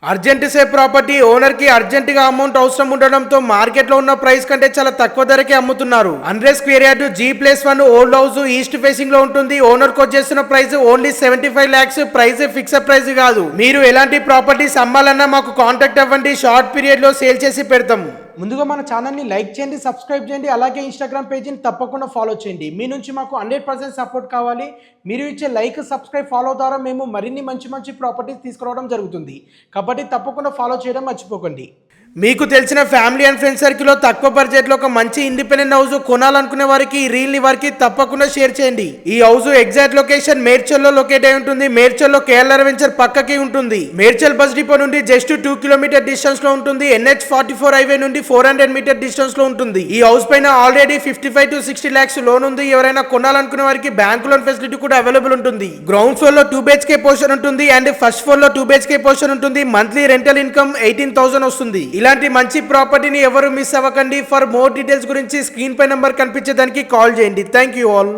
Urgent సే property owner కి urgent గా amount అవసరం ఉండడంతో మార్కెట్ లో ఉన్న ప్రైస్ కంటే చాలా తక్కువ ధరకే అమ్ముతున్నారు. 100 square yard G+1 old house east facing లో ఉంటుంది. ఓనర్ కు వచ్చేస్తున్న price only 75 lakhs. Price fixed price కాదు. మీరు ఎలాంటి ప్రాపర్టీస్ అమ్మాలన్నా మాకు కాంటాక్ట్ అవ్వండి. షార్ట్ పీరియడ్ లో సేల్ చేసి పెడతాం. ముందుగా మన ఛానల్ని లైక్ చేయండి, సబ్స్క్రైబ్ చేయండి, అలాగే ఇన్స్టాగ్రామ్ పేజీని తప్పకుండా ఫాలో చేయండి. మీ నుంచి మాకు 100% సపోర్ట్ కావాలి. మీరు ఇచ్చే లైక్, సబ్స్క్రైబ్, ఫాలో ద్వారా మేము మరిన్ని మంచి మంచి ప్రాపర్టీస్ తీసుకురావడం జరుగుతుంది. కాబట్టి తప్పకుండా ఫాలో చేయడం మర్చిపోకండి. మీకు తెలిసిన ఫ్యామిలీ అండ్ ఫ్రెండ్స్ సర్కిల్లో తక్కువ బడ్జెట్లో ఒక మంచి ఇండిపెండెంట్ హౌస్ కొనాలనుకునే వారికి ఈ రీల్ని వారికి తప్పకుండా షేర్ చేయండి. ఈ హౌస్ ఎగ్జాక్ట్ లొకేషన్ మేడ్చల్లో లొకేట్ అయి ఉంటుంది. మేడ్చల్లో కేఎల్ఆర్ వెంచర్ పక్కకి ఉంటుంది. మేడ్చల్ బస్ డిపో నుండి జస్ట్ 2 కిలోమీటర్ డిస్టెన్స్ లో ఉంటుంది. NH44 హైవే నుండి 400 మీటర్ డిస్టెన్స్ లో ఉంటుంది. ఈ హౌస్ పైన ఆల్రెడీ 55 to 60 lakhs లోన్ ఉంది. ఎవరైనా కొనాలనుకునే వారికి బ్యాంక్ లోన్ ఫెసిలిటీ కూడా అవైలబుల్ ఉంటుంది. గ్రౌండ్ ఫ్లోర్ లో 2 BHK పోర్షన్ ఉంటుంది అండ్ ఫస్ట్ ఫ్లోర్ లో 2 BHK పోర్షన్ ఉంటుంది. మంత్లీ రెంటల్ ఇన్కమ్ 18,000 వస్తుంది. ఇలాంటి మంచి ప్రాపర్టీని ఎవరు మిస్ అవ్వకండి. ఫర్ మోర్ డీటెయిల్స్ గురించి స్క్రీన్ పై నంబర్ కనిపించే దానికి కాల్ చేయండి. Thank you all.